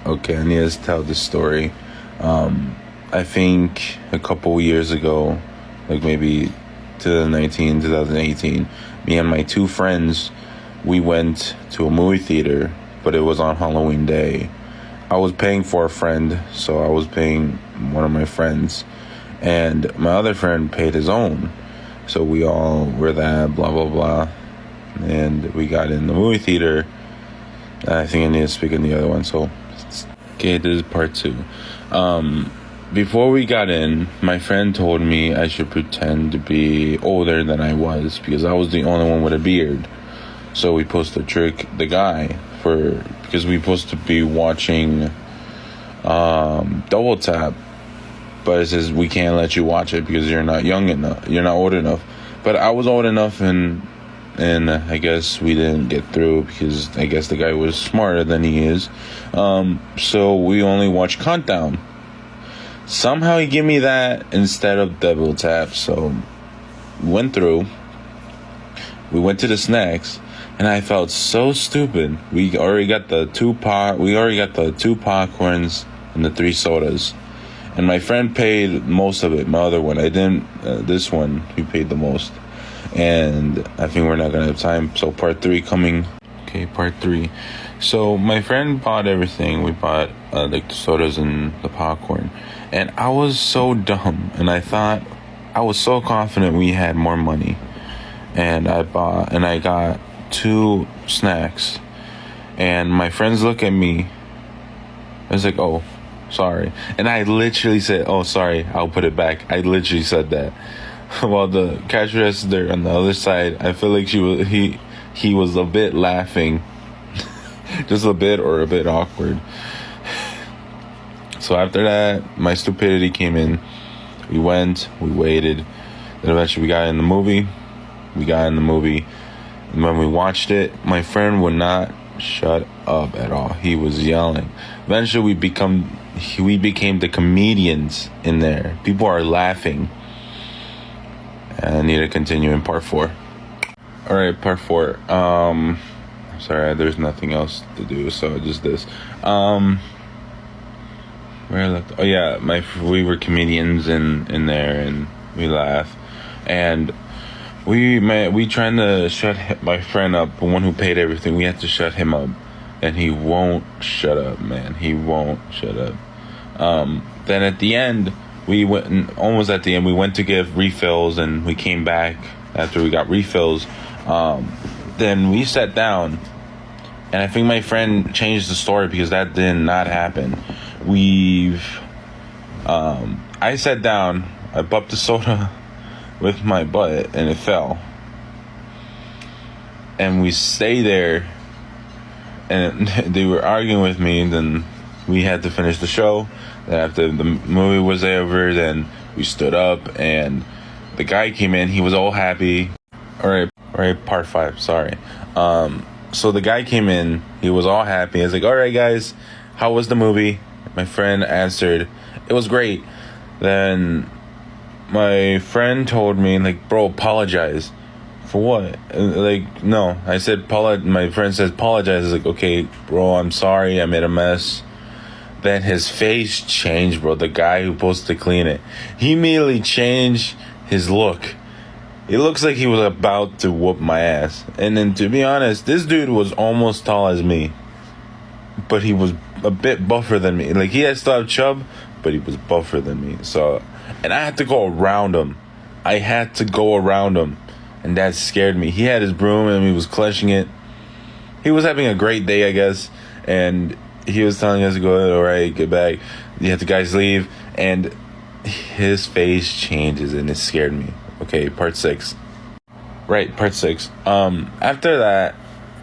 Okay, I need to tell this story. I think a couple years ago, like maybe 2019, 2018, me and my two friends, we went to a movie theater, but it was on Halloween Day. I was paying for a friend, so I was paying one of my friends, and my other friend paid his own. So we all were that, blah, blah, blah. And we got in the movie theater. I think I need to speak in the other one, so okay, this is part two. Before we got in, my friend told me I should pretend to be older than I was because I was the only one with a beard. So we supposed to trick the guy because we supposed to be watching Double Tap, but it says we can't let you watch it because you're not young enough, you're not old enough. But I was old enough, and I guess we didn't get through because I guess the guy was smarter than he is. So we only watched Countdown. Somehow he gave me that instead of Double Tap. So went through. We went to the snacks, and I felt so stupid. We already got the two popcorns and the 3 sodas, and my friend paid most of it. My other one, I didn't. This one, he paid the most. And I think we're not gonna have time. So part 3 coming. Okay, part 3. So my friend bought everything. We bought like the sodas and the popcorn, and I was so dumb. And I thought I was so confident we had more money, and I got 2 snacks. And my friends look at me. I was like, "Oh, sorry," and I literally said, "Oh, sorry, I'll put it back." I literally said that. While the cash register on the other side, I feel like he was a bit laughing, just a bit or a bit awkward. So after that, my stupidity came in. We went, we waited, then eventually we got in the movie. And when we watched it, my friend would not shut up at all. He was yelling. Eventually, we became the comedians in there. People are laughing. I need to continue in part 4. Alright, part 4. Sorry, there's nothing else to do, so just this. Where I left? Oh yeah, we were comedians in there, and we laugh, and we trying to shut my friend up, the one who paid everything. We had to shut him up, and he won't shut up, man. He won't shut up. Then at the end, we went to give refills, and we came back after we got refills. Then we sat down, and I think my friend changed the story because that did not happen. I sat down, I popped the soda with my butt, and it fell. And we stayed there, and they were arguing with me, and then we had to finish the show. Then after the movie was over, then we stood up, and the guy came in. He was all happy. All right, part 5. Sorry. So the guy came in. He was all happy. I was like, "All right, guys, how was the movie?" My friend answered, "It was great." Then my friend told me, like, "Bro, apologize." For what? Like, no. I said, my friend says, "Apologize." I was like, "Okay, bro, I'm sorry. I made a mess." Then his face changed, bro. The guy who's supposed to clean it, he immediately changed his look. It looks like he was about to whoop my ass. And then, to be honest, this dude was almost tall as me, but he was a bit buffer than me. Like, he had still have chub, but he was buffer than me. So, and I had to go around him. And that scared me. He had his broom and he was clutching it. He was having a great day, I guess. And he was telling us to go, "All right, get back." You have the guys leave, and his face changes, and it scared me. Okay, part 6. Right, part 6. After that,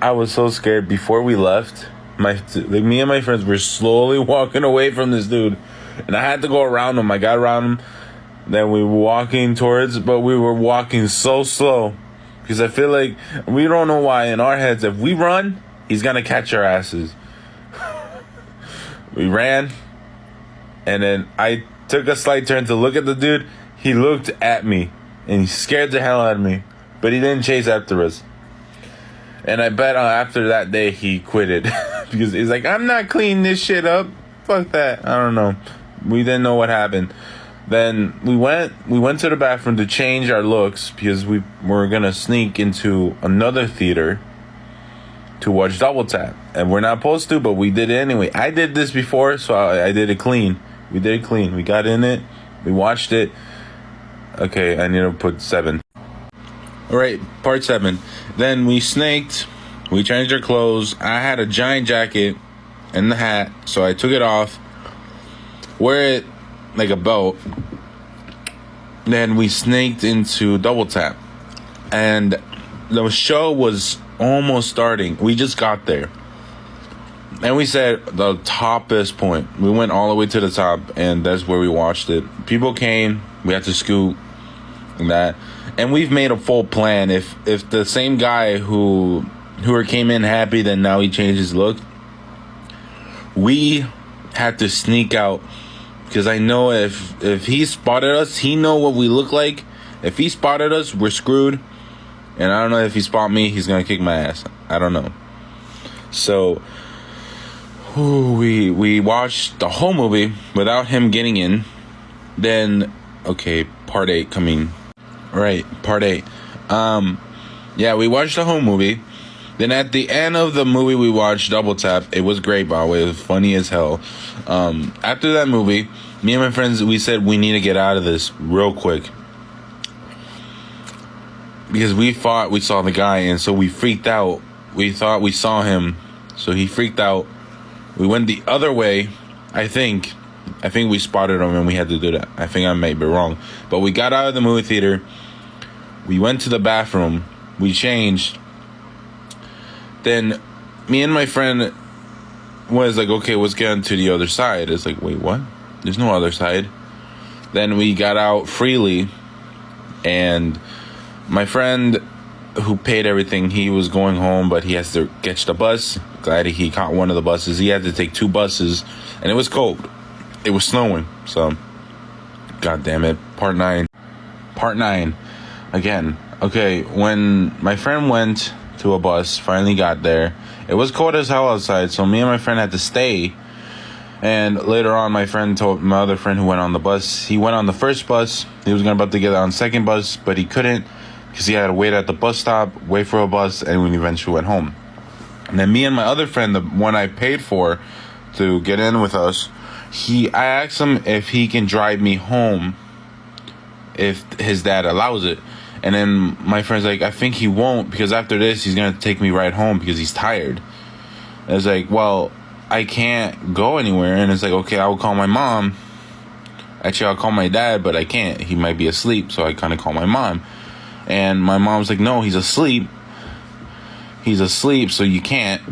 I was so scared. Before we left, me and my friends were slowly walking away from this dude, and I had to go around him. I got around him. Then we were walking but we were walking so slow because I feel like we don't know why in our heads, if we run, he's gonna catch our asses. We ran, and then I took a slight turn to look at the dude. He looked at me, and he scared the hell out of me, but he didn't chase after us. And I bet after that day he quitted because he's like, I'm not cleaning this shit up. Fuck that. I don't know. We didn't know what happened. Then we went to the bathroom to change our looks because we were gonna sneak into another theater to watch Double Tap, and we're not supposed to, but we did it anyway. I did this before, so I did it clean. We did it clean. We got in it. We watched it. Okay, I need to put 7. All right, part 7. Then we snaked. We changed our clothes. I had a giant jacket and the hat, so I took it off. Wear it like a belt. Then we snaked into Double Tap, and the show was almost starting. We just got there, and we said the toppest point. We went all the way to the top, and that's where we watched it. People came. We had to scoot and that, and we've made a full plan. If the same guy who came in happy, then now he changed his look. We had to sneak out. Because I know if he spotted us, he know what we look like. If he spotted us, we're screwed. And I don't know if he spot me, he's going to kick my ass. I don't know. So, we watched the whole movie without him getting in. Then, okay, part 8 coming. Right, part 8. Yeah, we watched the whole movie. Then at the end of the movie, we watched Double Tap. It was great, by the way. It was funny as hell. After that movie, me and my friends, we said we need to get out of this real quick. Because we thought we saw the guy, and so we freaked out. We thought we saw him, so he freaked out. We went the other way, I think. I think we spotted him, and we had to do that. I think I may be wrong. But we got out of the movie theater. We went to the bathroom. We changed. Then me and my friend was like, okay, let's get on to the other side. It's like, wait, what? There's no other side. Then we got out freely, and my friend who paid everything, he was going home, but he has to catch the bus. Glad he caught one of the buses. He had to take 2 buses, and it was cold. It was snowing, so god damn it. Part 9. Again. Okay, when my friend went to a bus, finally got there, it was cold as hell outside, so me and my friend had to stay. And later on, my friend told my other friend who went on the bus, he went on the first bus. He was about to get on second bus, but he couldn't because he had to wait at the bus stop, wait for a bus, and we eventually went home. And then me and my other friend, the one I paid for to get in with us, I asked him if he can drive me home if his dad allows it. And then my friend's like, I think he won't, because after this, he's going to take me right home because he's tired. And I was like, well, I can't go anywhere. And it's like, okay, I will call my mom. Actually, I'll call my dad, but I can't. He might be asleep, so I kind of call my mom. And my mom's like, no, he's asleep. He's asleep, so you can't.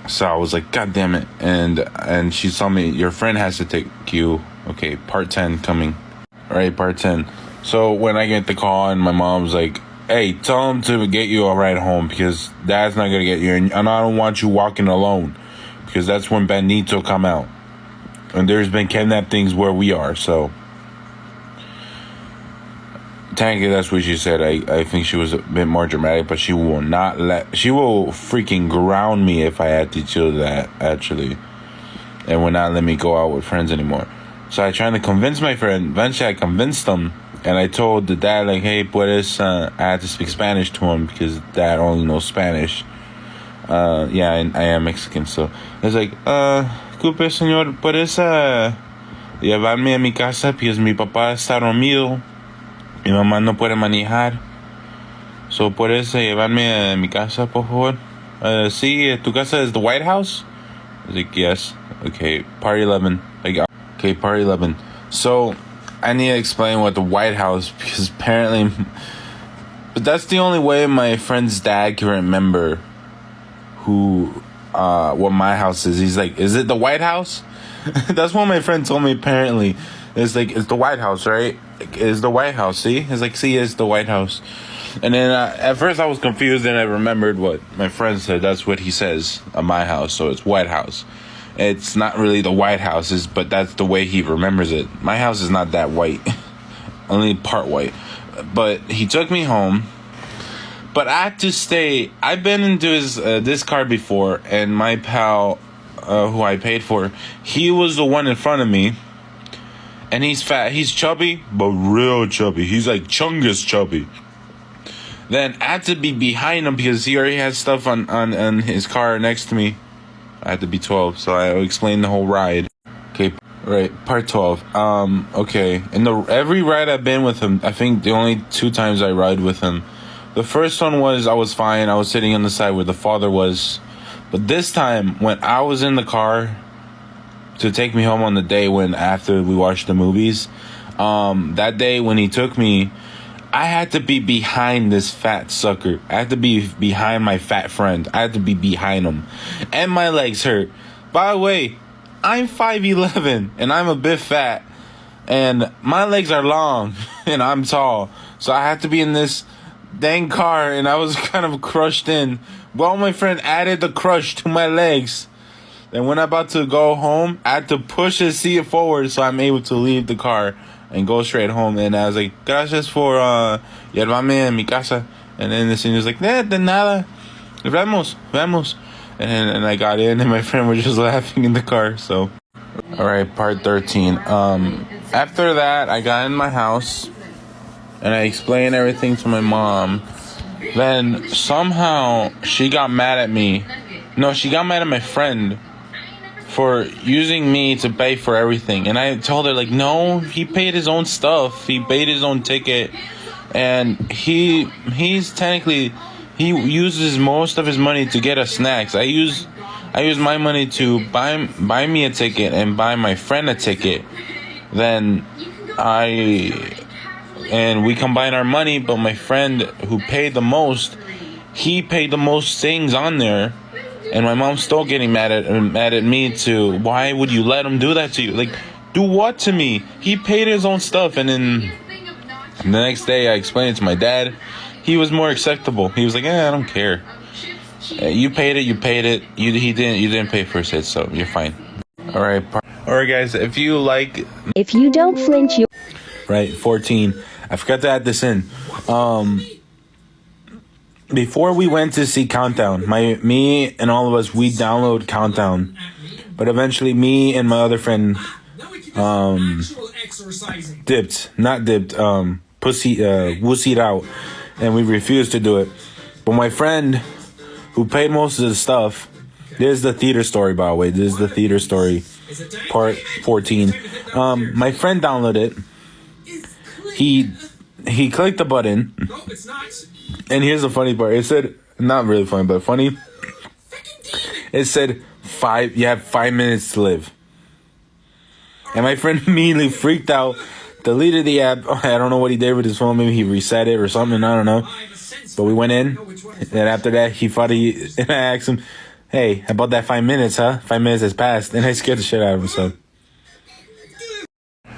So I was like, god damn it. And she told me, your friend has to take you. Okay, part 10 coming. All right, part 10. So when I get the call and my mom's like, hey, tell him to get you a ride home because dad's not going to get you. And I don't want you walking alone because that's when Benito come out. And there's been kidnapped things where we are. So technically that's what she said. I think she was a bit more dramatic, but she will freaking ground me if I had to do that, actually. And will not let me go out with friends anymore. So I tried to convince my friend. Eventually I convinced him. And I told the dad, like, hey, puedes, I had to speak Spanish to him because dad only knows Spanish. Yeah, I am Mexican, so. I was like, disculpe, señor, puedes llevarme a mi casa because mi papá está dormido. Mi mamá no puede manejar. So, puedes llevarme a mi casa, por favor? Sí, tu casa is the White House? I was like, yes. Okay, part 11. Okay, part 11. So I need to explain what the White House, because apparently, but that's the only way my friend's dad can remember what my house is. He's like, is it the White House? That's what my friend told me, apparently. It's like, it's the White House, right? It's the White House, see? It's like, see, it's the White House. And then at first I was confused, and I remembered what my friend said. That's what he says at my house, so it's White House. It's not really the White House, but that's the way he remembers it. My house is not that white. Only part white. But he took me home, But I had to stay. I've been into his this car before, and my pal, who I paid for, he was the one in front of me. And he's fat. He's chubby, but real chubby. He's like Chungus chubby. Then I had to be behind him because he already had stuff on his car next to me. I had to be 12, so I explained the whole ride. Okay, right, part 12. Okay, and every ride I've been with him, I think the only 2 times I ride with him. The first one was I was fine. I was sitting on the side where the father was. But this time, when I was in the car to take me home on the day after we watched the movies, that day when he took me, I had to be behind this fat sucker. I had to be behind my fat friend. I had to be behind him. And my legs hurt. By the way, I'm 5'11", and I'm a bit fat. And my legs are long, and I'm tall. So I had to be in this dang car, and I was kind of crushed in. Well, my friend added the crush to my legs. And when I'm about to go home, I had to push the seat forward so I'm able to leave the car and go straight home. And I was like, gracias por llevarme en mi casa. And then the senior's like, de nada. Vamos. And I got in, and my friend was just laughing in the car. So, all right, part 13. After that, I got in my house, and I explained everything to my mom. Then somehow she got mad at me. No, she got mad at my friend for using me to pay for everything. And I told her, like, no, he paid his own stuff. He paid his own ticket. And he's technically, he uses most of his money to get us snacks. I use my money to buy me a ticket and buy my friend a ticket. Then we combine our money, but my friend who paid the most, he paid the most things on there. And my mom's still getting mad at me too. Why would you let him do that to you? Like, do what to me? He paid his own stuff. And then the next day I explained it to my dad. He was more acceptable. He was like, I don't care. You paid it. You didn't pay for it, so you're fine. All right, guys. If you don't flinch, you right. 14. I forgot to add this in. Before we went to see Countdown, me and all of us, we download Countdown, but eventually me and my other friend wussied out, and we refused to do it. But my friend, who paid most of the stuff, this is the theater story, by the way. This is the theater story, part 14. My friend downloaded it. He clicked the button. And here's the funny part. It said, not really funny, but funny. It said, you have 5 minutes to live. And my friend immediately freaked out, deleted the app. I don't know what he did with his phone. Maybe he reset it or something. I don't know. But we went in. And after that, and I asked him, hey, about that 5 minutes, huh? 5 minutes has passed. And I scared the shit out of him, so.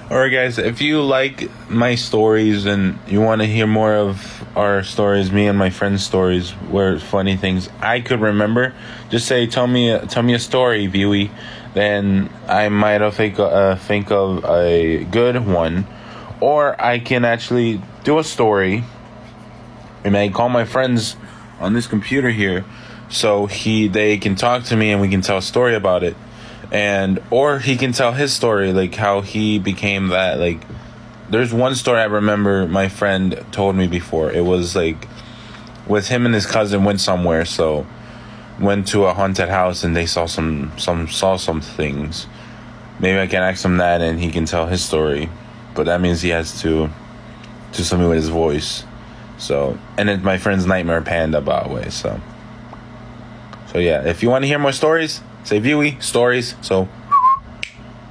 Alright, guys, if you like my stories and you want to hear more of our stories, me and my friends' stories, where funny things I could remember, just say, tell me a story, Viewey. Then I might think of a good one, or I can actually do a story, and I call my friends on this computer here, so they can talk to me and we can tell a story about it. Or he can tell his story, like how he became that. Like, there's one story I remember my friend told me before. It was like with him and his cousin went somewhere, so went to a haunted house and they saw some things. Maybe I can ask him that and he can tell his story, but that means he has to do something with his voice. So, and it's my friend's Nightmare Panda, by the way. So yeah, if you want to hear more stories, say Viewey stories. So